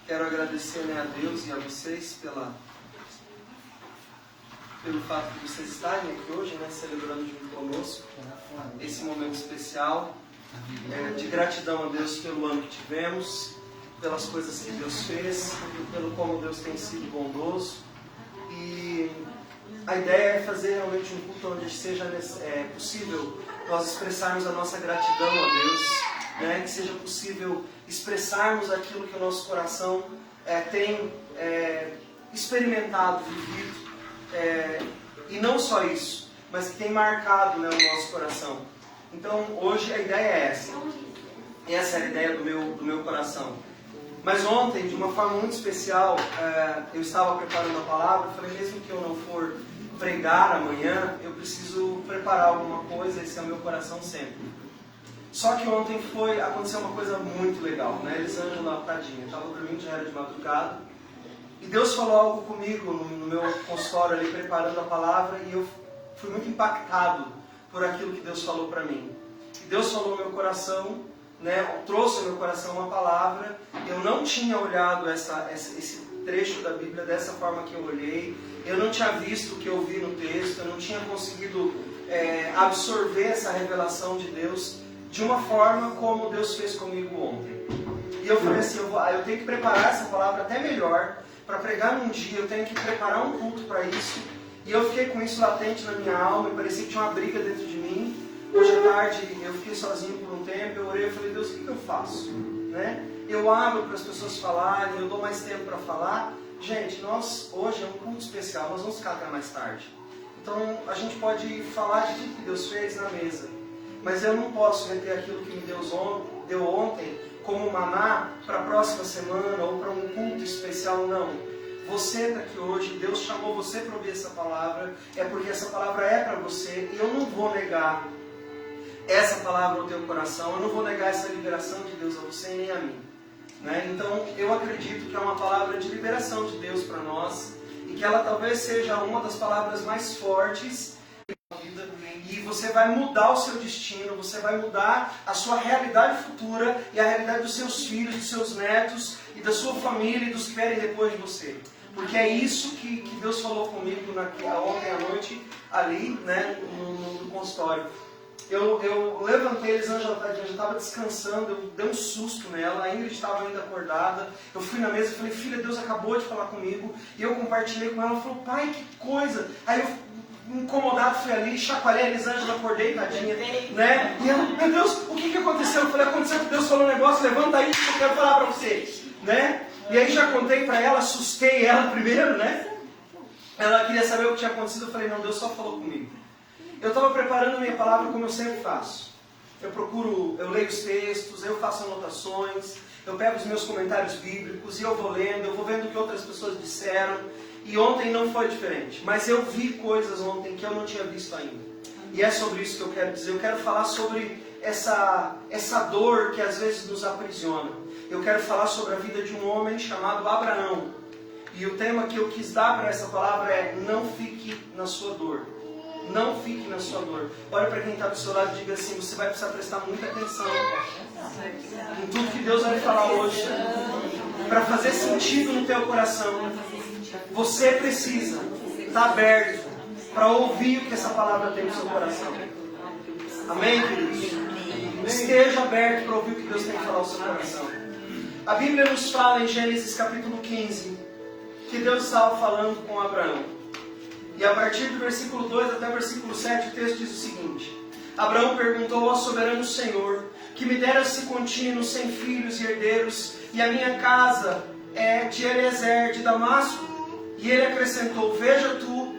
Quero agradecer, a Deus e a vocês pelo fato de vocês estarem aqui hoje, celebrando junto conosco esse momento especial, de gratidão a Deus pelo ano que tivemos, pelas coisas que Deus fez, pelo como Deus tem sido bondoso. E a ideia é fazer realmente um culto onde seja possível nós expressarmos a nossa gratidão a Deus, que seja possível expressarmos aquilo que o nosso coração tem experimentado, vivido, e não só isso, mas que tem marcado o nosso coração. Então hoje a ideia é essa. Essa é a ideia do meu coração. Mas ontem, de uma forma muito especial, eu estava preparando a palavra. Eu falei, mesmo que eu não for pregar amanhã, eu preciso preparar alguma coisa. Esse é o meu coração sempre. Só que ontem aconteceu uma coisa muito legal, Elisângela, tadinha, estava dormindo, já era de madrugada, e Deus falou algo comigo no meu consultório ali, preparando a palavra, e eu fui muito impactado por aquilo que Deus falou para mim. E Deus falou no meu coração, trouxe ao meu coração uma palavra. Eu não tinha olhado esse trecho da Bíblia dessa forma que eu olhei, eu não tinha visto o que eu vi no texto, eu não tinha conseguido absorver essa revelação de Deus de uma forma como Deus fez comigo ontem. E eu falei assim, eu tenho que preparar essa palavra até melhor, para pregar num dia, eu tenho que preparar um culto para isso. E eu fiquei com isso latente na minha alma, e parecia que tinha uma briga dentro de mim. Hoje à tarde eu fiquei sozinho por um tempo, eu orei e falei, Deus, o que eu faço? Eu abro para as pessoas falarem, eu dou mais tempo para falar. Gente, hoje é um culto especial, nós vamos ficar até mais tarde. Então a gente pode falar de tudo que Deus fez na mesa. Mas eu não posso reter aquilo que me deu ontem como maná para a próxima semana ou para um culto especial, não. Você está aqui hoje, Deus chamou você para ouvir essa palavra, é porque essa palavra é para você, e eu não vou negar essa palavra ao teu coração, eu não vou negar essa liberação de Deus a você nem a mim. Então eu acredito que é uma palavra de liberação de Deus para nós, e que ela talvez seja uma das palavras mais fortes da vida, e você vai mudar o seu destino, você vai mudar a sua realidade futura e a realidade dos seus filhos, dos seus netos e da sua família e dos que vierem depois de você. Porque é isso que Deus falou comigo ontem à noite ali, no consultório. Eu levantei, Elisângela já estava descansando, eu dei um susto nela, a Ingrid estava ainda acordada. Eu fui na mesa e falei, filha, Deus acabou de falar comigo. E eu compartilhei com ela, ela falou, pai, que coisa. Aí eu, incomodado, fui ali, chacoalhei a Elisângela, acordei, tadinha, E ela, meu Deus, o que aconteceu? Eu falei, aconteceu que Deus falou um negócio, levanta aí que eu quero falar para vocês, E aí já contei para ela, assustei ela primeiro, Ela queria saber o que tinha acontecido, eu falei, não, Deus só falou comigo. Eu estava preparando a minha palavra como eu sempre faço. Eu leio os textos, eu faço anotações, eu pego os meus comentários bíblicos e eu vou lendo, eu vou vendo o que outras pessoas disseram. E ontem não foi diferente, mas eu vi coisas ontem que eu não tinha visto ainda. E é sobre isso que eu quero dizer. Eu quero falar sobre essa dor que às vezes nos aprisiona. Eu quero falar sobre a vida de um homem chamado Abraão. E o tema que eu quis dar para essa palavra é: não fique na sua dor. Não fique na sua dor. Olha para quem está do seu lado e diga assim: você vai precisar prestar muita atenção em tudo que Deus vai falar hoje, para fazer sentido no teu coração. Você precisa estar aberto para ouvir o que essa palavra tem no seu coração. Amém, queridos? Esteja aberto para ouvir o que Deus tem que falar no seu coração. A Bíblia nos fala em Gênesis capítulo 15 que Deus estava falando com Abraão. E a partir do versículo 2 até o versículo 7 o texto diz o seguinte: Abraão perguntou ao soberano Senhor que me dera-se contínuo, sem filhos e herdeiros, e a minha casa é de Eliezer de Damasco. E ele acrescentou: veja tu,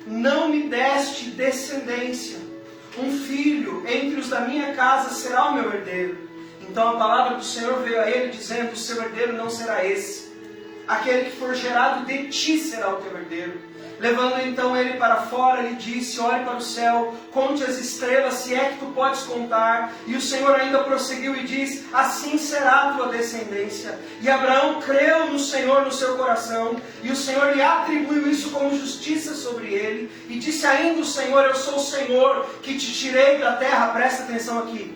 não me deste descendência, um filho entre os da minha casa será o meu herdeiro. Então a palavra do Senhor veio a ele dizendo: o seu herdeiro não será esse, aquele que for gerado de ti será o teu herdeiro. Levando então ele para fora, lhe disse: olhe para o céu, conte as estrelas, se é que tu podes contar. E o Senhor ainda prosseguiu e diz: assim será a tua descendência. E Abraão creu no Senhor no seu coração, e o Senhor lhe atribuiu isso como justiça sobre ele. E disse ainda o Senhor: eu sou o Senhor que te tirei da terra. Presta atenção aqui.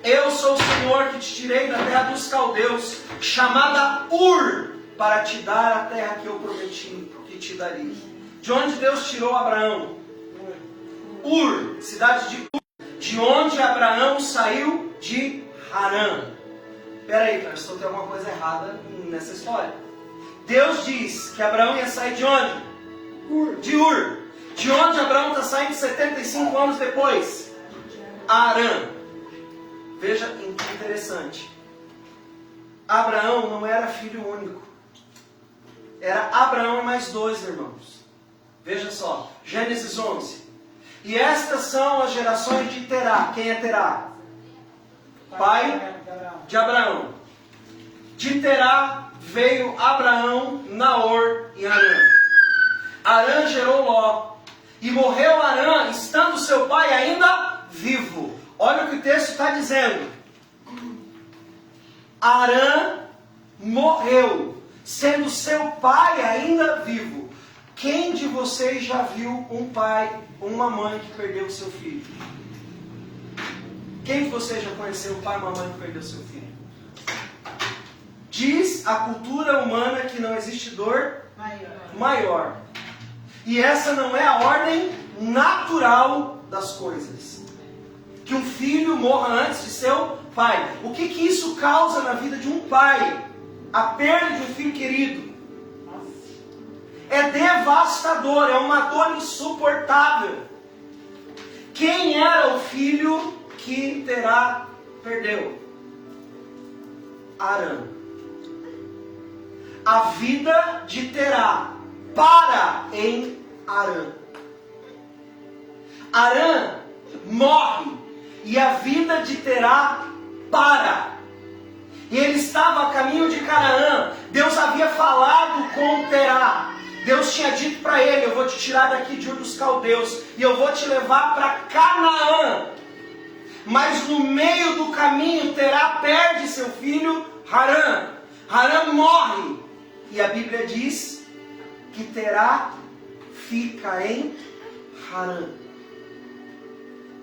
Eu sou o Senhor que te tirei da terra dos caldeus, chamada Ur, para te dar a terra que eu prometi que te daria. De onde Deus tirou Abraão? Ur, cidade de Ur. De onde Abraão saiu? De Harã. Espera aí, pastor, tem alguma coisa errada nessa história. Deus diz que Abraão ia sair de onde? Ur. De Ur. De onde Abraão está saindo 75 anos depois? Harã. Veja que interessante. Abraão não era filho único. Era Abraão e mais 2 irmãos. Veja só, Gênesis 11. E estas são as gerações de Terá. Quem é Terá? Pai de Abraão. De Terá veio Abraão, Naor e Harã. Harã gerou Ló. E morreu Harã, estando seu pai ainda vivo. Olha o que o texto está dizendo. Harã morreu, sendo seu pai ainda vivo. Quem de vocês já viu um pai ou uma mãe que perdeu o seu filho? Quem de vocês já conheceu um pai ou uma mãe que perdeu o seu filho? Diz a cultura humana que não existe dor maior. E essa não é a ordem natural das coisas. Que um filho morra antes de seu pai. O que isso causa na vida de um pai? A perda de um filho querido. É devastador, é uma dor insuportável. Quem era o filho que Terá perdeu? Harã. A vida de Terá para em Harã. Harã morre e a vida de Terá para. E ele estava a caminho de Canaã. Deus havia falado com Terá. Deus tinha dito para ele: eu vou te tirar daqui de Ur dos Caldeus e eu vou te levar para Canaã. Mas no meio do caminho Terá perde seu filho Harã. Harã morre. E a Bíblia diz que Terá fica em Harã.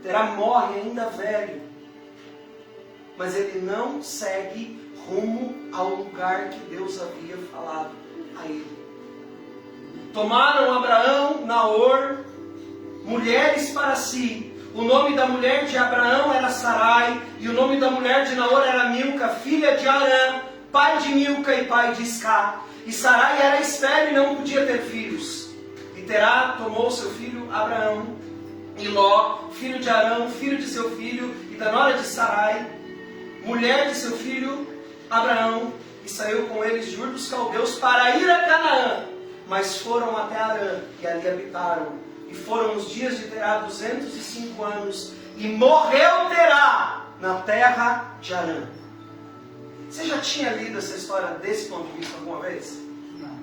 Terá morre ainda velho. Mas ele não segue rumo ao lugar que Deus havia falado a ele. Tomaram Abraão, Naor, mulheres para si. O nome da mulher de Abraão era Sarai, e o nome da mulher de Naor era Milca, filha de Harã, pai de Milca e pai de Isca. E Sarai era estéril e não podia ter filhos. E Terá tomou seu filho Abraão, e Ló, filho de Arão, filho de seu filho, e da nora de Sarai, mulher de seu filho Abraão, e saiu com eles de Ur dos Caldeus para ir a Canaã. Mas foram até Harã e ali habitaram. E foram os dias de Terá 205 anos. E morreu Terá na terra de Harã. Você já tinha lido essa história desse ponto de vista alguma vez? Não.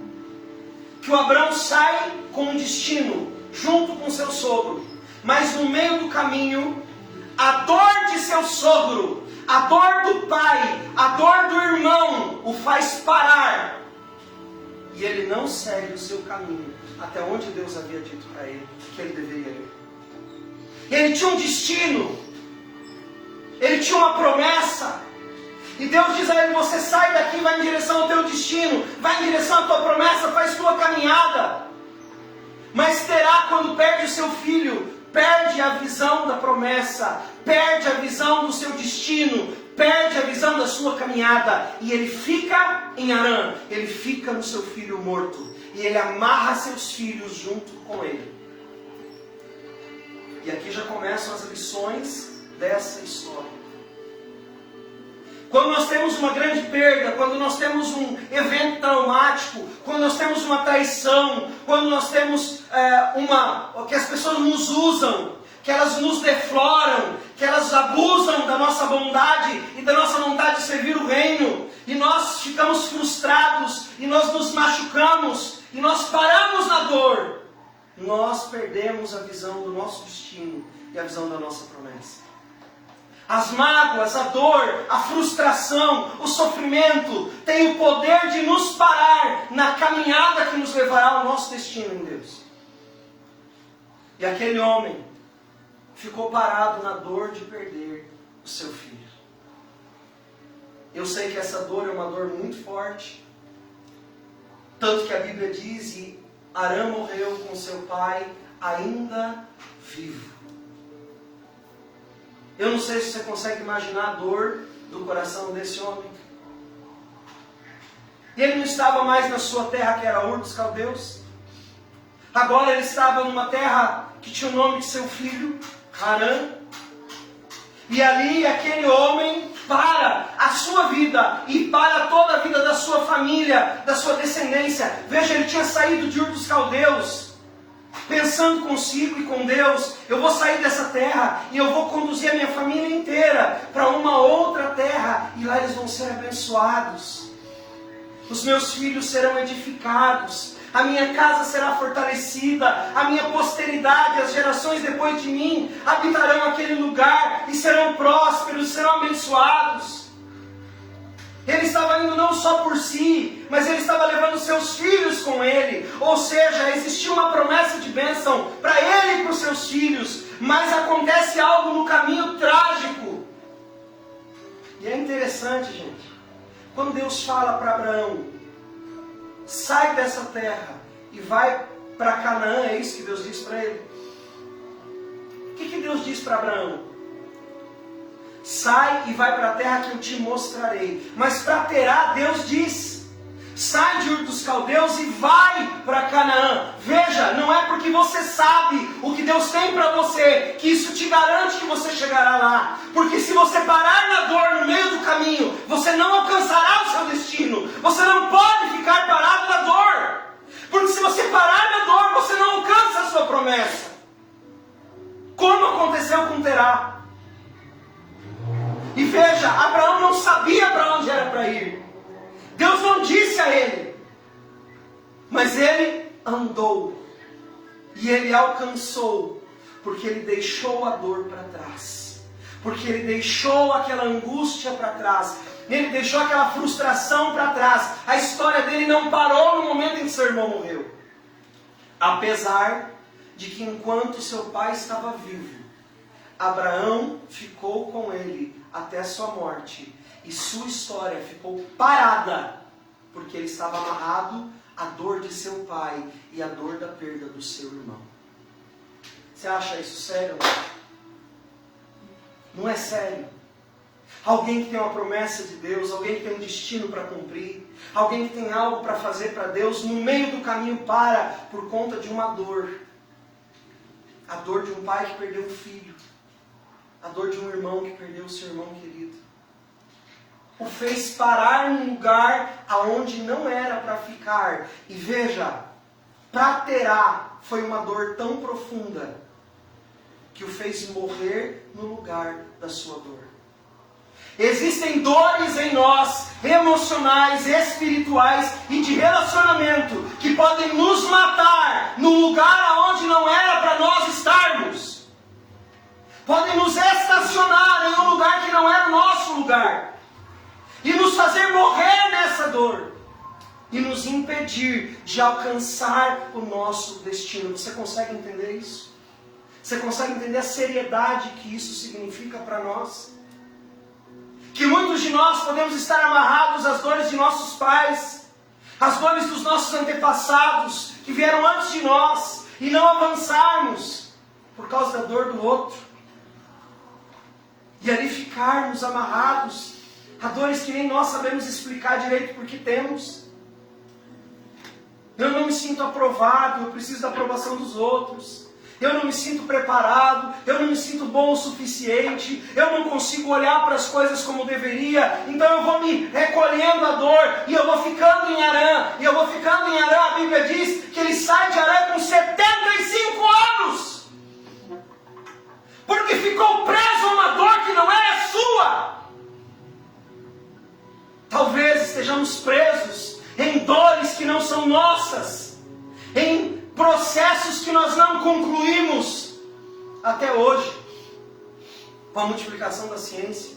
Que o Abraão sai com um destino, junto com seu sogro. Mas no meio do caminho, a dor de seu sogro, a dor do pai, a dor do irmão, o faz parar. E ele não segue o seu caminho até onde Deus havia dito para ele que ele deveria ir. Ele tinha um destino. Ele tinha uma promessa. E Deus diz a ele: você sai daqui, vai em direção ao teu destino, vai em direção à tua promessa, faz tua caminhada. Mas Terá, quando perde o seu filho, perde a visão da promessa, perde a visão do seu destino, perde a visão da sua caminhada, e ele fica em Harã, ele fica no seu filho morto, e ele amarra seus filhos junto com ele. E aqui já começam as lições dessa história. Quando nós temos uma grande perda, quando nós temos um evento traumático, quando nós temos uma traição, quando nós temos que as pessoas nos usam, que elas nos defloram, que elas abusam da nossa bondade e da nossa vontade de servir o reino, e nós ficamos frustrados, e nós nos machucamos, e nós paramos na dor, nós perdemos a visão do nosso destino e a visão da nossa promessa. As mágoas, a dor, a frustração, o sofrimento têm o poder de nos parar na caminhada que nos levará ao nosso destino em Deus. E aquele homem ficou parado na dor de perder o seu filho. Eu sei que essa dor é uma dor muito forte. Tanto que a Bíblia diz, e Arã morreu com seu pai ainda vivo. Eu não sei se você consegue imaginar a dor do coração desse homem. E ele não estava mais na sua terra, que era Ur dos Caldeus. Agora ele estava numa terra que tinha o nome de seu filho, Harã. E ali aquele homem, para a sua vida e para toda a vida da sua família, da sua descendência. Veja, ele tinha saído de Ur dos Caldeus, pensando consigo e com Deus: eu vou sair dessa terra e eu vou conduzir a minha família inteira para uma outra terra, e lá eles vão ser abençoados. Os meus filhos serão edificados, a minha casa será fortalecida, a minha posteridade, as gerações depois de mim, habitarão aquele lugar e serão prósperos, serão abençoados. Ele estava indo não só por si, mas ele estava levando seus filhos com ele. Ou seja, existia uma promessa de bênção para ele e para os seus filhos. Mas acontece algo no caminho trágico. E é interessante, gente. Quando Deus fala para Abraão: sai dessa terra e vai para Canaã, é isso que Deus diz para ele. O que Deus diz para Abraão? Sai e vai para a terra que eu te mostrarei. Mas para Terá, Deus diz: sai de Ur dos Caldeus e vai para Canaã. Veja, não é porque você sabe o que Deus tem para você que isso te garante que você chegará lá. Porque se você parar na dor no meio do caminho, você não alcançará o seu destino. Você não pode ficar parado na dor. Porque se você parar na dor, você não alcança a sua promessa. Como aconteceu com Terá. E veja, Abraão não sabia para onde era para ir. Deus não disse a ele. Mas ele andou. E ele alcançou. Porque ele deixou a dor para trás. Porque ele deixou aquela angústia para trás. Ele deixou aquela frustração para trás. A história dele não parou no momento em que seu irmão morreu. Apesar de que enquanto seu pai estava vivo, Abraão ficou com ele até sua morte. E sua história ficou parada, porque ele estava amarrado à dor de seu pai e à dor da perda do seu irmão. Você acha isso sério? Não é sério. Alguém que tem uma promessa de Deus, alguém que tem um destino para cumprir, alguém que tem algo para fazer para Deus, no meio do caminho para, por conta de uma dor. A dor de um pai que perdeu um filho. A dor de um irmão que perdeu o seu irmão querido. O fez parar num lugar aonde não era para ficar. E veja, para Terá foi uma dor tão profunda que o fez morrer no lugar da sua dor. Existem dores em nós, emocionais, espirituais e de relacionamento, que podem nos matar no lugar aonde não era para nós estarmos. Podem nos estacionar em um lugar que não era o nosso lugar. E nos fazer morrer nessa dor. E nos impedir de alcançar o nosso destino. Você consegue entender isso? Você consegue entender a seriedade que isso significa para nós? Que muitos de nós podemos estar amarrados às dores de nossos pais, às dores dos nossos antepassados, que vieram antes de nós, e não avançarmos por causa da dor do outro. E ali ficarmos amarrados a dores que nem nós sabemos explicar direito porque temos. Eu não me sinto aprovado, eu preciso da aprovação dos outros. Eu não me sinto preparado, eu não me sinto bom o suficiente, eu não consigo olhar para as coisas como deveria, então eu vou me recolhendo a dor, e eu vou ficando em Harã, a Bíblia diz que ele sai de Harã com 75 anos, porque ficou preso a uma dor que não era sua. Talvez estejamos presos em dores que não são nossas, em processos que nós não concluímos até hoje. Com a multiplicação da ciência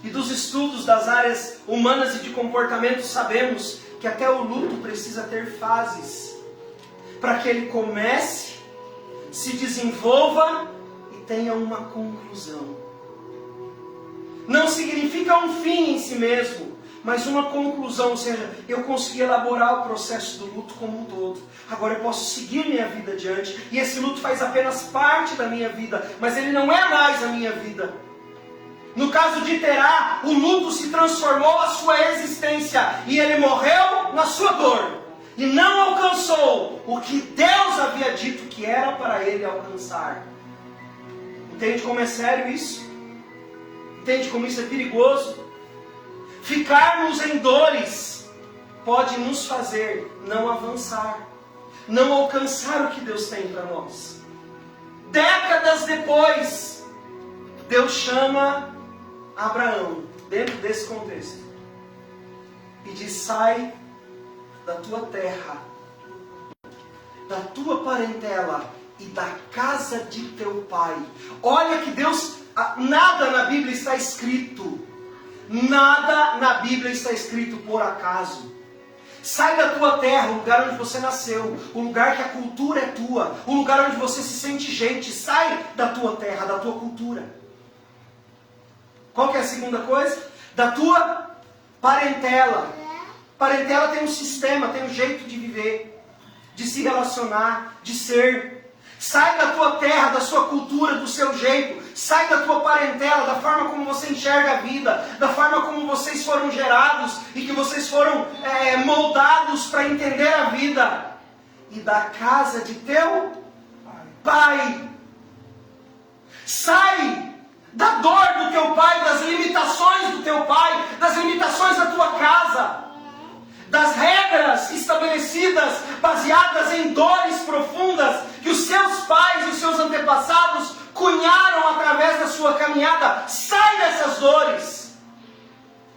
e dos estudos das áreas humanas e de comportamento, sabemos que até o luto precisa ter fases para que ele comece, se desenvolva e tenha uma conclusão. não significa um fim em si mesmo, mas uma conclusão, ou seja, eu consegui elaborar o processo do luto como um todo. Agora eu posso seguir minha vida adiante, e esse luto faz apenas parte da minha vida, mas ele não é mais a minha vida. No caso de Terá, o luto se transformou a sua existência, e ele morreu na sua dor, e não alcançou o que Deus havia dito que era para ele alcançar. Entende como é sério isso? Entende como isso é perigoso? Ficarmos em dores pode nos fazer não avançar, não alcançar o que Deus tem para nós. Décadas depois, Deus chama Abraão, dentro desse contexto, e diz: sai da tua terra, da tua parentela e da casa de teu pai. Olha que Deus, nada na Bíblia está escrito. Nada na Bíblia está escrito por acaso. Sai da tua terra, o lugar onde você nasceu, o lugar que a cultura é tua, o lugar onde você se sente gente. Sai da tua terra, da tua cultura. Qual que é a segunda coisa? Da tua parentela. Parentela tem um sistema, tem um jeito de viver, de se relacionar, de ser. Sai da tua terra, da sua cultura, do seu jeito. Sai da tua parentela, da forma como você enxerga a vida, da forma como vocês foram gerados e que vocês foram moldados para entender a vida. E da casa de teu pai. Sai da dor do teu pai, das limitações do teu pai, das limitações da tua casa, das regras estabelecidas, baseadas em dores profundas que os seus pais e os seus antepassados cunharam através da sua caminhada. Sai dessas dores.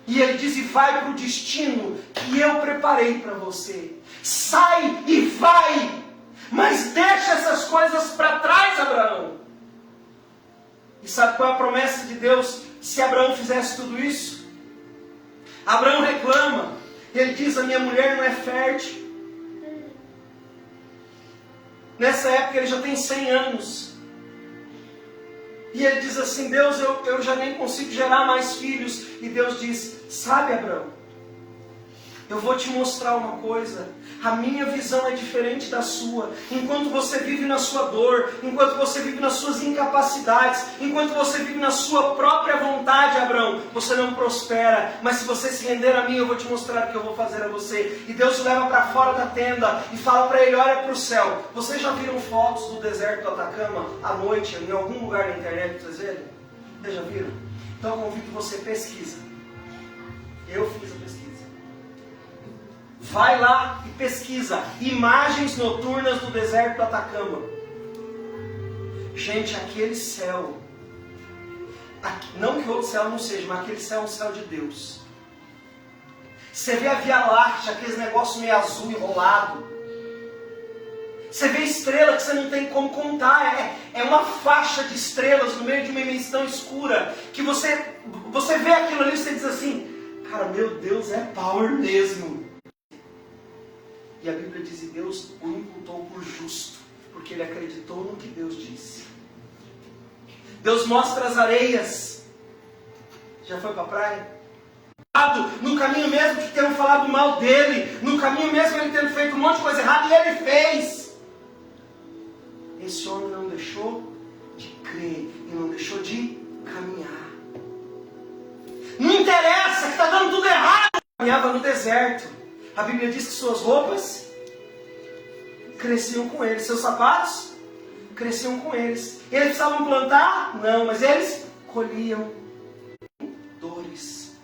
E ele diz: e vai para o destino que eu preparei para você. Sai e vai. Mas deixa essas coisas para trás, Abraão. E sabe qual é a promessa de Deus se Abraão fizesse tudo isso? Abraão reclama. Ele diz: a minha mulher não é fértil. Nessa época ele já tem 100 anos. E ele diz assim: Deus, eu já nem consigo gerar mais filhos. E Deus diz: sabe, Abraão, eu vou te mostrar uma coisa. A minha visão é diferente da sua. Enquanto você vive na sua dor, enquanto você vive nas suas incapacidades, enquanto você vive na sua própria vontade, Abraão, você não prospera. Mas se você se render a mim, eu vou te mostrar o que eu vou fazer a você. E Deus o leva para fora da tenda e fala para ele: olha para o céu. Vocês já viram fotos do deserto do Atacama à noite, em algum lugar na internet? Vocês viram? Vocês já viram? Então eu convido você, pesquisa. Eu fiz a pesquisa. Vai lá e pesquisa imagens noturnas do deserto do Atacama. Gente, aquele céu, não que outro céu não seja, mas aquele céu é um céu de Deus. Você vê a Via Láctea, aqueles negócios meio azul enrolado. Você vê estrela que você não tem como contar. É uma faixa de estrelas no meio de uma imensidão escura, que você vê aquilo ali e você diz assim: cara, meu Deus, é power mesmo. E a Bíblia diz: e Deus o imputou por justo, porque ele acreditou no que Deus disse. Deus mostra as areias. Já foi para a praia? No caminho mesmo que tenham falado mal dele, no caminho mesmo ele tendo feito um monte de coisa errada, e ele fez. Esse homem não deixou de crer e não deixou de caminhar. Não interessa que está dando tudo errado. Caminhava no deserto. A Bíblia diz que suas roupas cresciam com eles, seus sapatos cresciam com eles. Eles precisavam plantar? Não, mas eles colhiam dores.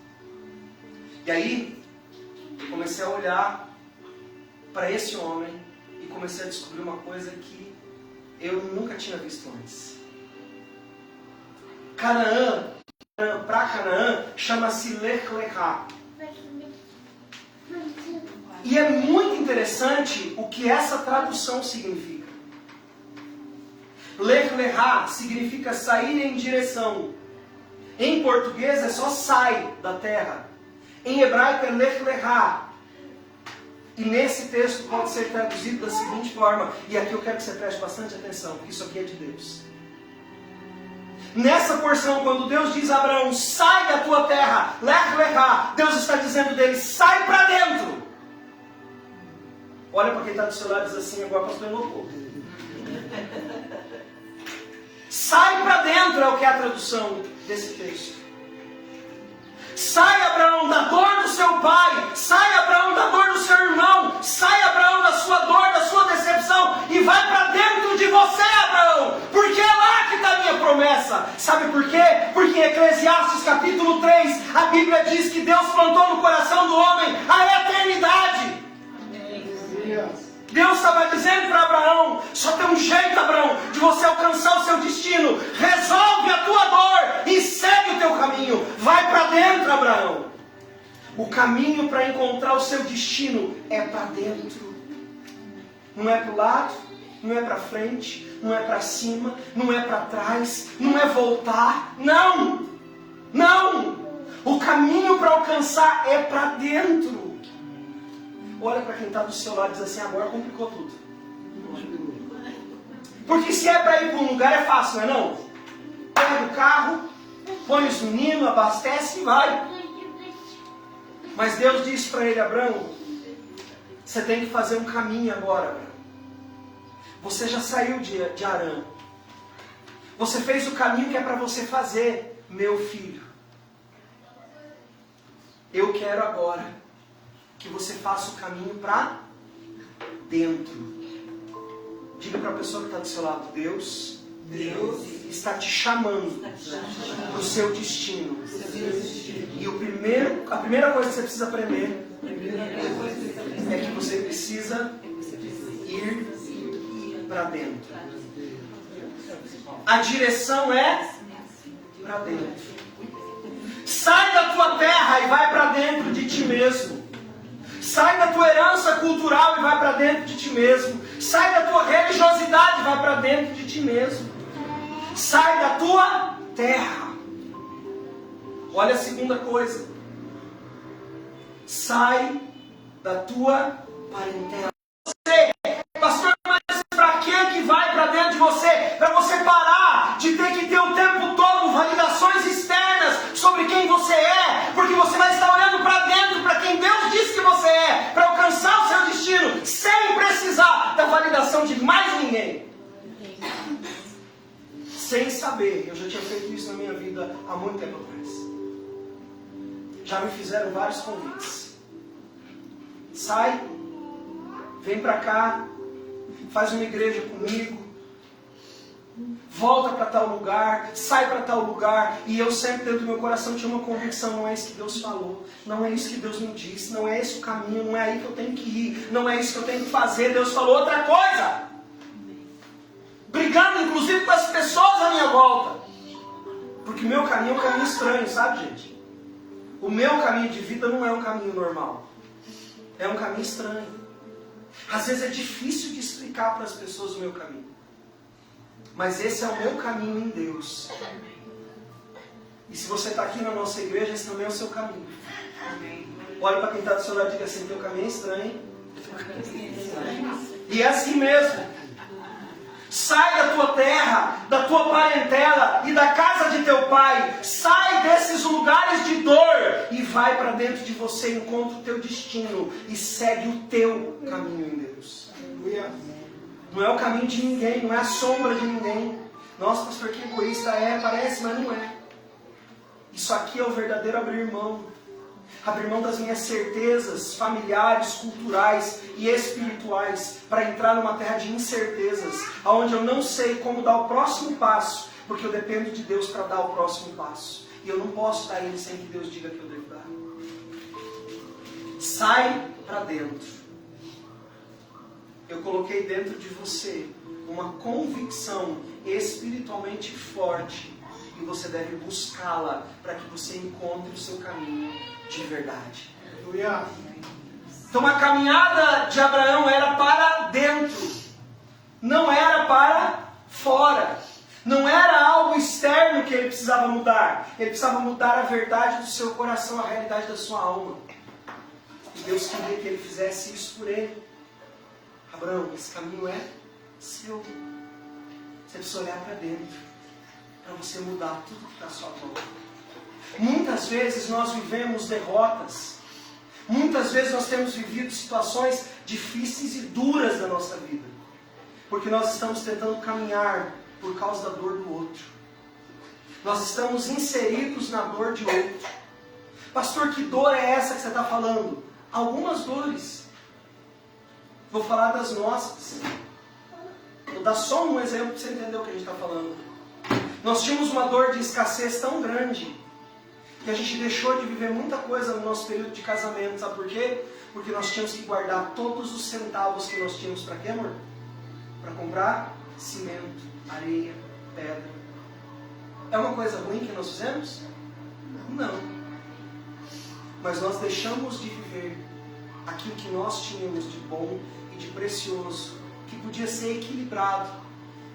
E aí, eu comecei a olhar para esse homem e comecei a descobrir uma coisa que eu nunca tinha visto antes. Canaã, para Canaã, chama-se Lech Lechá. E é muito interessante o que essa tradução significa. Lech Lechá significa sair em direção. Em português é só sai da terra. Em hebraico é Lech Lechá. E nesse texto pode ser traduzido da seguinte forma. E aqui eu quero que você preste bastante atenção, porque isso aqui é de Deus. Nessa porção, quando Deus diz a Abraão, sai da tua terra, lech lechá, Deus está dizendo dele, sai para dentro. Olha para quem está do seu lado e diz assim, agora pastor enloucou. Sai para dentro é o que é a tradução desse texto. Sai, Abraão, da dor do seu pai. Sai, Abraão, da dor do seu irmão. Sai, Abraão, da sua dor, da sua decepção. E vai para dentro de você, Abraão. Porque é lá que está a minha promessa. Sabe por quê? Porque em Eclesiastes capítulo 3, a Bíblia diz que Deus plantou no coração do homem a eternidade. Deus estava dizendo para Abraão, só tem um jeito, Abraão, de você alcançar o seu destino. Resolve a tua dor e segue o teu caminho. Vai para dentro, Abraão. O caminho para encontrar o seu destino é para dentro. Não é para o lado, não é para frente, não é para cima, não é para trás, não é voltar. Não! Não! O caminho para alcançar é para dentro. Olha para quem está do seu lado e diz assim, agora complicou tudo. Porque se é para ir para um lugar é fácil, não é não? Pega o carro, põe os meninos, abastece e vai. Mas Deus disse para ele, Abraão, você tem que fazer um caminho agora, Abraão. Você já saiu de Arã. Você fez o caminho que é para você fazer, meu filho. Eu quero agora que você faça o caminho para dentro. Diga para a pessoa que está do seu lado, Deus está te chamando para o seu destino. E a primeira coisa que você precisa aprender é que você precisa ir para dentro. A direção é para dentro. Sai da tua terra e vai para dentro de ti mesmo. Sai da tua herança cultural e vai para dentro de ti mesmo. Sai da tua religiosidade e vai para dentro de ti mesmo. Sai da tua terra. Olha a segunda coisa. Sai da tua parentela. Você, pastor, mas para que vai para dentro de você? Para você parar de ter que ter o tempo todo validações externas sobre quem você é. Porque você vai estar olhando para dentro, para quem Deus disse que você é, para alcançar o seu destino, sem precisar da validação de mais ninguém. Sem saber, eu já tinha feito isso na minha vida há muito tempo atrás. Já me fizeram vários convites. Sai, vem para cá, faz uma igreja comigo, volta para tal lugar, sai para tal lugar. E eu sempre dentro do meu coração tinha uma convicção, não é isso que Deus falou, não é isso que Deus me disse, não é esse o caminho, não é aí que eu tenho que ir, não é isso que eu tenho que fazer. Deus falou outra coisa. Brigando inclusive com as pessoas à minha volta. Porque o meu caminho é um caminho estranho, sabe, gente? O meu caminho de vida não é um caminho normal. É um caminho estranho. Às vezes é difícil de explicar para as pessoas o meu caminho. Mas esse é o meu caminho em Deus. E se você está aqui na nossa igreja, esse também é o seu caminho. Olha para quem está do seu lado e diga assim, teu caminho é estranho. E é assim mesmo. Sai da tua terra, da tua parentela e da casa de teu pai. Sai desses lugares de dor e vai para dentro de você, encontra o teu destino e segue o teu caminho em Deus. Não é o caminho de ninguém, não é a sombra de ninguém. Nossa, pastor, que egoísta é, parece, mas não é. Isso aqui é o verdadeiro abrir mão. Abrir mão das minhas certezas familiares, culturais e espirituais para entrar numa terra de incertezas, onde eu não sei como dar o próximo passo, porque eu dependo de Deus para dar o próximo passo. E eu não posso dar ele sem que Deus diga que eu devo dar. Sai para dentro. Eu coloquei dentro de você uma convicção espiritualmente forte e você deve buscá-la para que você encontre o seu caminho de verdade. Então a caminhada de Abraão era para dentro, não era para fora, não era algo externo que ele precisava mudar, ele precisava mudar a verdade do seu coração, a realidade da sua alma. E Deus queria que ele fizesse isso por ele. Abraão, esse caminho é seu. Você precisa olhar para dentro. para você mudar tudo que está à sua volta. Muitas vezes nós vivemos derrotas. Muitas vezes nós temos vivido situações difíceis e duras da nossa vida. Porque nós estamos tentando caminhar por causa da dor do outro. Nós estamos inseridos na dor de outro. Pastor, que dor é essa que você está falando? Algumas dores. Vou falar das nossas. Vou dar só um exemplo para você entender o que a gente está falando. Nós tínhamos uma dor de escassez tão grande que a gente deixou de viver muita coisa no nosso período de casamento. Sabe por quê? Porque nós tínhamos que guardar todos os centavos que nós tínhamos para quê, amor? Para comprar cimento, areia, pedra. É uma coisa ruim que nós fizemos? Não. Mas nós deixamos de viver aquilo que nós tínhamos de bom e de precioso, que podia ser equilibrado,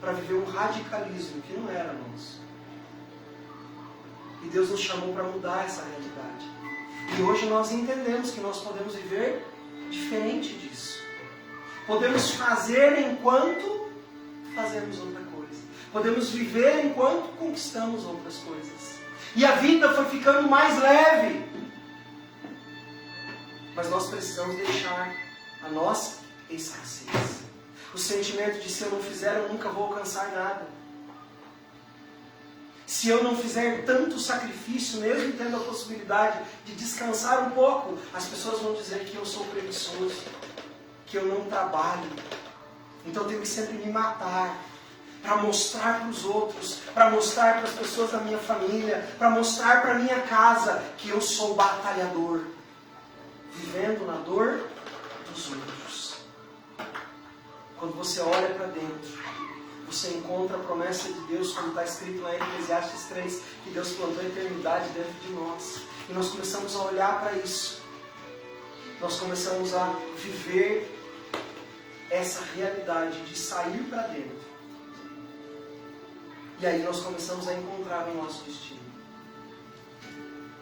para viver um radicalismo que não era nosso. E Deus nos chamou para mudar essa realidade. E hoje nós entendemos que nós podemos viver diferente disso. Podemos fazer enquanto fazemos outra coisa. Podemos viver enquanto conquistamos outras coisas. E a vida foi ficando mais leve. Mas nós precisamos deixar a nossa escassez. O sentimento de se eu não fizer, eu nunca vou alcançar nada. Se eu não fizer tanto sacrifício, mesmo tendo a possibilidade de descansar um pouco, as pessoas vão dizer que eu sou preguiçoso, que eu não trabalho. Então eu tenho que sempre me matar, para mostrar para os outros, para mostrar para as pessoas da minha família, para mostrar para a minha casa que eu sou batalhador, vivendo na dor dos outros. Quando você olha para dentro, você encontra a promessa de Deus, como está escrito lá em Eclesiastes 3, que Deus plantou a eternidade dentro de nós. E nós começamos a olhar para isso. Nós começamos a viver essa realidade de sair para dentro. E aí nós começamos a encontrar o nosso destino.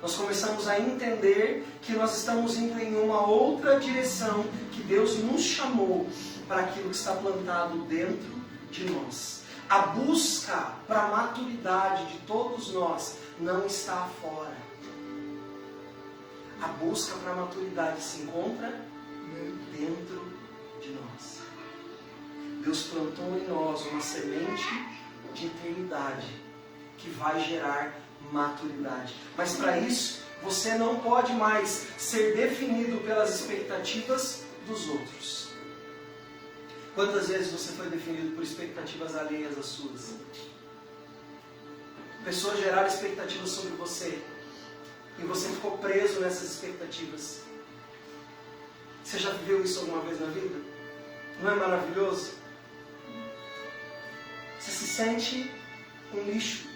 Nós começamos a entender que nós estamos indo em uma outra direção, que Deus nos chamou para aquilo que está plantado dentro de nós. A busca para a maturidade de todos nós não está fora. A busca para a maturidade se encontra dentro de nós. Deus plantou em nós uma semente de eternidade que vai gerar maturidade. Mas para isso, você não pode mais ser definido pelas expectativas dos outros. Quantas vezes você foi definido por expectativas alheias às suas? Pessoas geraram expectativas sobre você e você ficou preso nessas expectativas. Você já viveu isso alguma vez na vida? Não é maravilhoso? Você se sente um lixo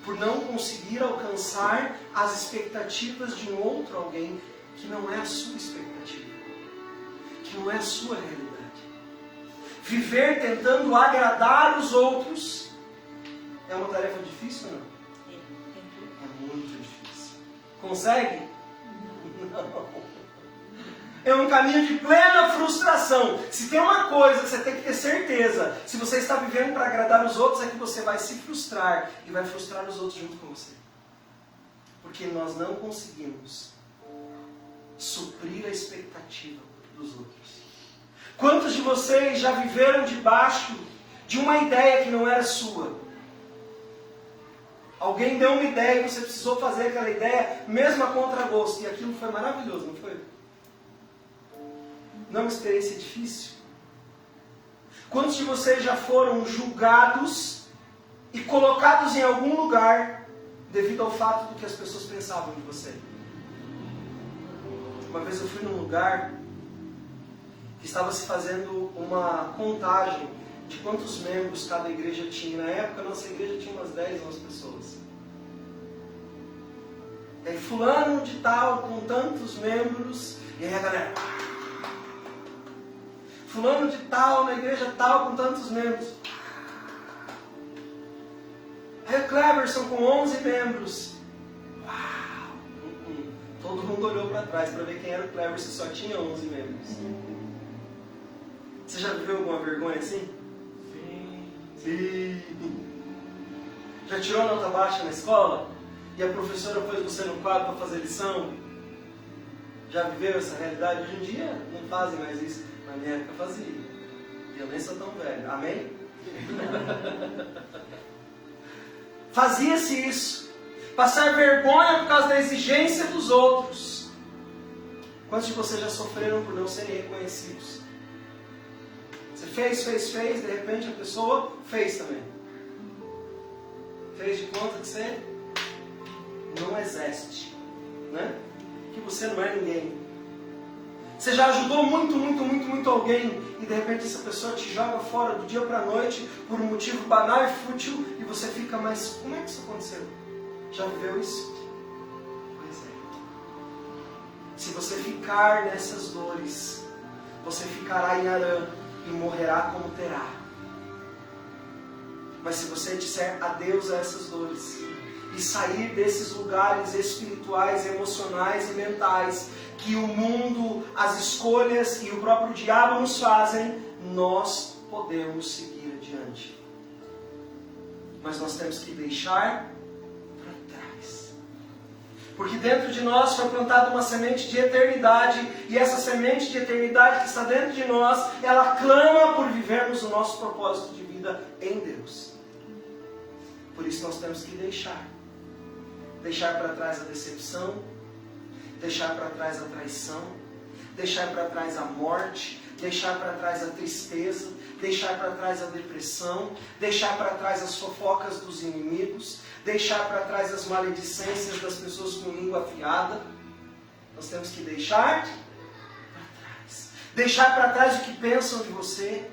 por não conseguir alcançar as expectativas de um outro alguém que não é a sua expectativa, que não é a sua realidade. Viver tentando agradar os outros é uma tarefa difícil ou não? É muito difícil. Consegue? Não. É um caminho de plena frustração. Se tem uma coisa que você tem que ter certeza, se você está vivendo para agradar os outros, é que você vai se frustrar e vai frustrar os outros junto com você. Porque nós não conseguimos suprir a expectativa dos outros. Quantos de vocês já viveram debaixo de uma ideia que não era sua? Alguém deu uma ideia e você precisou fazer aquela ideia, mesmo a contragosto, e aquilo foi maravilhoso, não foi? Não é uma experiência difícil? Quantos de vocês já foram julgados e colocados em algum lugar devido ao fato do que as pessoas pensavam de você? Uma vez eu fui num lugar que estava se fazendo uma contagem de quantos membros cada igreja tinha. Na época, a nossa igreja tinha umas 10, 11 pessoas. E aí, fulano de tal, com tantos membros, e aí a galera... Fulano de tal, na igreja tal, com tantos membros. Aí o Cleverson com 11 membros. Uau! Todo mundo olhou para trás para ver quem era o Cleverson, só tinha 11 membros. Você já viveu alguma vergonha assim? Sim. Já tirou nota baixa na escola? E a professora pôs você no quadro para fazer lição? Já viveu essa realidade? Hoje em dia não fazem mais isso. Na minha época fazia. E eu nem sou tão velho. Amém? Fazia-se isso. Passar vergonha por causa da exigência dos outros. Quantos de vocês já sofreram por não serem reconhecidos? Você fez, de repente a pessoa fez também. Fez de conta que você não existe, né? Que você não é ninguém. Você já ajudou muito alguém e de repente essa pessoa te joga fora do dia para a noite por um motivo banal e fútil e você fica, mas como é que isso aconteceu? Já viveu isso? Pois é. Se você ficar nessas dores, você ficará em Harã e morrerá como Terá. Mas se você disser adeus a essas dores e sair desses lugares espirituais, emocionais e mentais que o mundo, as escolhas e o próprio diabo nos fazem, nós podemos seguir adiante. Mas nós temos que deixar para trás. Porque dentro de nós foi plantada uma semente de eternidade, e essa semente de eternidade que está dentro de nós, ela clama por vivermos o nosso propósito de vida em Deus. Por isso nós temos que deixar para trás a decepção, deixar para trás a traição, deixar para trás a morte, deixar para trás a tristeza, deixar para trás a depressão, deixar para trás as fofocas dos inimigos, deixar para trás as maledicências das pessoas com língua afiada. Nós temos que deixar para trás. Deixar para trás o que pensam de você.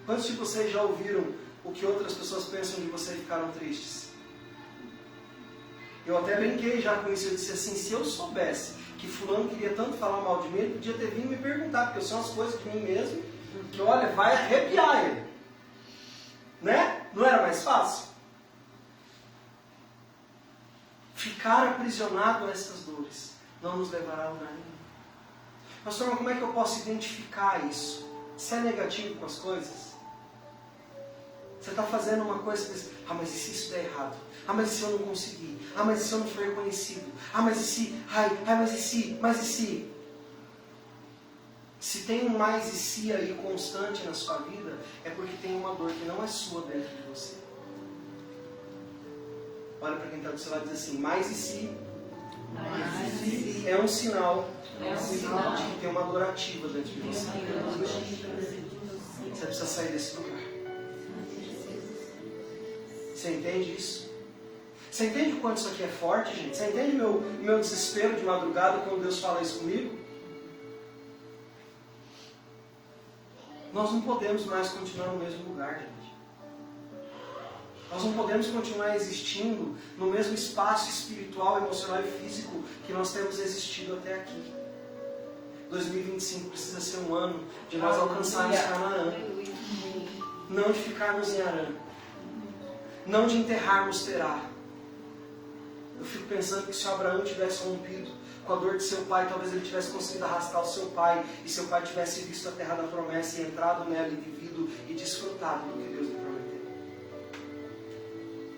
Quantos de vocês já ouviram o que outras pessoas pensam de você e ficaram tristes? Eu até brinquei já com isso. Eu disse assim, se eu soubesse que fulano queria tanto falar mal de mim, ele podia ter vindo me perguntar, porque eu sei umas coisas de mim mesmo, que olha, vai arrepiar ele. Né? Não era mais fácil? Ficar aprisionado a essas dores não nos levará a lugar nenhum. Pastor, mas como é que eu posso identificar isso? Se é negativo com as coisas? Você está fazendo uma coisa e pensa, mas e se isso der errado? Mas e se eu não conseguir? Mas e se eu não for reconhecido? Mas e se? Mas e se? Se tem um mais e se aí constante na sua vida, é porque tem uma dor que não é sua dentro de você. Olha para quem está do seu lado e diz assim, mais e se? É um sinal de que tem uma dor ativa dentro de você. Você precisa sair desse lugar. Você entende isso? Você entende o quanto isso aqui é forte, gente? Você entende meu desespero de madrugada quando Deus fala isso comigo? Nós não podemos mais continuar no mesmo lugar, gente. Nós não podemos continuar existindo no mesmo espaço espiritual, emocional e físico que nós temos existido até aqui. 2025 precisa ser um ano de nós alcançarmos Canaã. Não de ficarmos em Harã. Não de enterrarmos Terá. Eu fico pensando que se Abraão tivesse rompido com a dor de seu pai, talvez ele tivesse conseguido arrastar o seu pai, e seu pai tivesse visto a terra da promessa e entrado nela e vivido e desfrutado do que Deus lhe prometeu.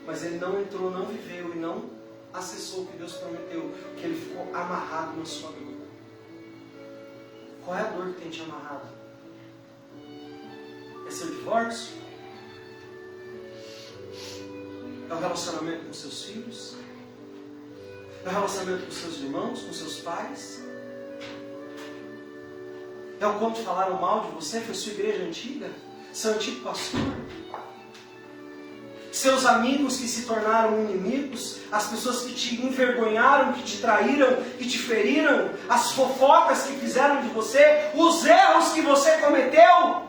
Mas ele não entrou, não viveu e não acessou o que Deus prometeu, porque ele ficou amarrado na sua dor. Qual é a dor que tem te amarrado? É seu divórcio? É o relacionamento com seus filhos? É o relacionamento com seus irmãos, com seus pais? É o quanto falaram mal de você? Foi sua igreja antiga? Seu antigo pastor? Seus amigos que se tornaram inimigos? As pessoas que te envergonharam, que te traíram, que te feriram? As fofocas que fizeram de você? Os erros que você cometeu?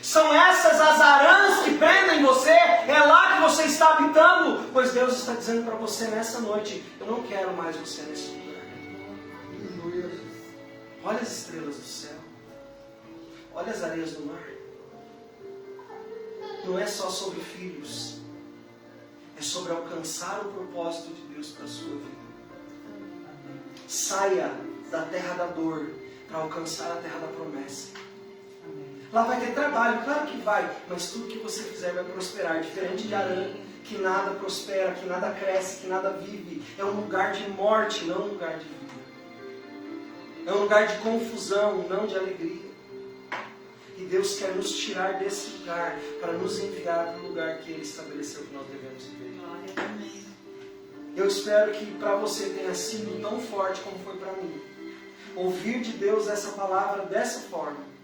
São essas as arãs que prendem você? É lá que você está habitando? Pois Deus está dizendo para você nessa noite, eu não quero mais você nesse lugar. Olha as estrelas do céu. Olha as areias do mar. Não é só sobre filhos. É sobre alcançar o propósito de Deus para a sua vida. Saia da terra da dor para alcançar a terra da promessa. Lá vai ter trabalho, claro que vai, mas tudo que você fizer vai prosperar. Diferente de Harã, que nada prospera, que nada cresce, que nada vive. É um lugar de morte, não um lugar de vida. É um lugar de confusão, não de alegria. E Deus quer nos tirar desse lugar para nos enviar para o lugar que Ele estabeleceu que nós devemos viver. Eu espero que para você tenha sido tão forte como foi para mim. Ouvir de Deus essa palavra dessa forma.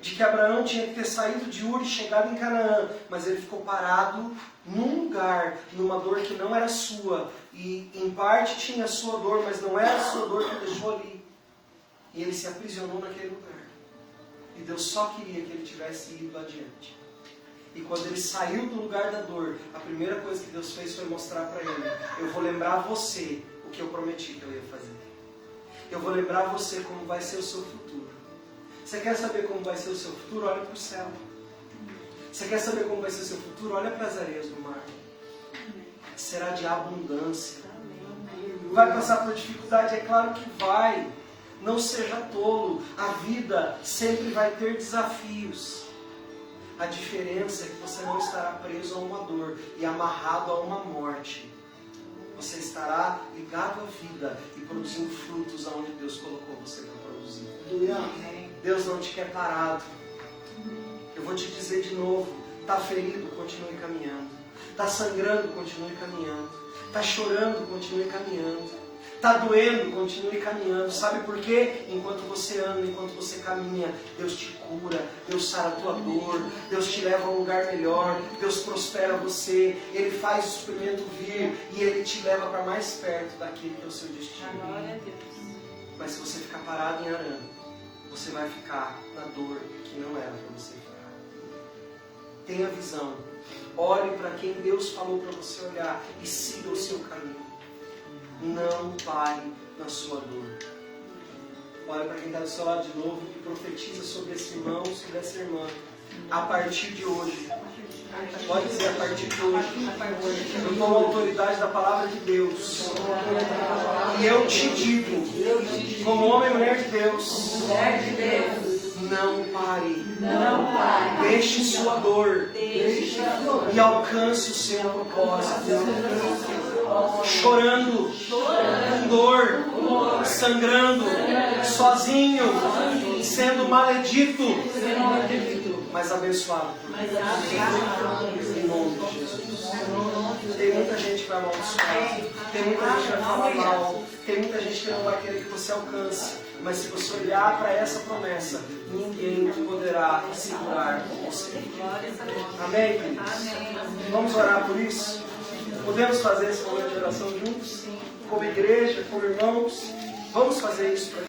De que Abraão tinha que ter saído de Ur e chegado em Canaã, mas ele ficou parado num lugar, numa dor que não era sua, e em parte tinha a sua dor, mas não era a sua dor que deixou ali. E ele se aprisionou naquele lugar. E Deus só queria que ele tivesse ido adiante. E quando ele saiu do lugar da dor, a primeira coisa que Deus fez foi mostrar para ele: eu vou lembrar você o que eu prometi que eu ia fazer. Eu vou lembrar você como vai ser o seu futuro. Você quer saber como vai ser o seu futuro? Olha para o céu. Você quer saber como vai ser o seu futuro? Olha para as areias do mar. Será de abundância. Vai passar por dificuldade? É claro que vai. Não seja tolo. A vida sempre vai ter desafios. A diferença é que você não estará preso a uma dor e amarrado a uma morte. Você estará ligado à vida e produzindo frutos aonde Deus colocou você para produzir. Deus não te quer parado. Eu vou te dizer de novo: está ferido, continue caminhando. Está sangrando, continue caminhando. Está chorando, continue caminhando. Está doendo, continue caminhando. Sabe por quê? Enquanto você anda, enquanto você caminha, Deus te cura, Deus sara a tua dor, Deus te leva a um lugar melhor, Deus prospera você, Ele faz o sofrimento vir e Ele te leva para mais perto daquele que é o seu destino. Glória a Deus. Mas se você ficar parado em Harã, você vai ficar na dor que não era para você ficar. Tenha visão. Olhe para quem Deus falou para você olhar e siga o seu caminho. Não pare na sua dor. Olha para quem está do seu lado de novo e profetiza sobre esse irmão, sobre essa irmã. A partir de hoje. Pode dizer, a partir de hoje. Eu tomo a autoridade da palavra de Deus. E eu te digo, como homem e mulher de Deus, não pare. Deixe sua dor e alcance o seu propósito. Chorando, com dor, sangrando, sozinho, sendo maledito, mas abençoado por Deus. Em nome de Jesus. Tem muita gente que vai amaldiçoar, tem muita gente que vai falar mal, tem muita gente que não vai querer que você alcance. Mas se você olhar para essa promessa, ninguém poderá segurar você. Amém, queridos? Vamos orar por isso? Podemos fazer esse momento de oração juntos? Como igreja, como irmãos? Vamos fazer isso para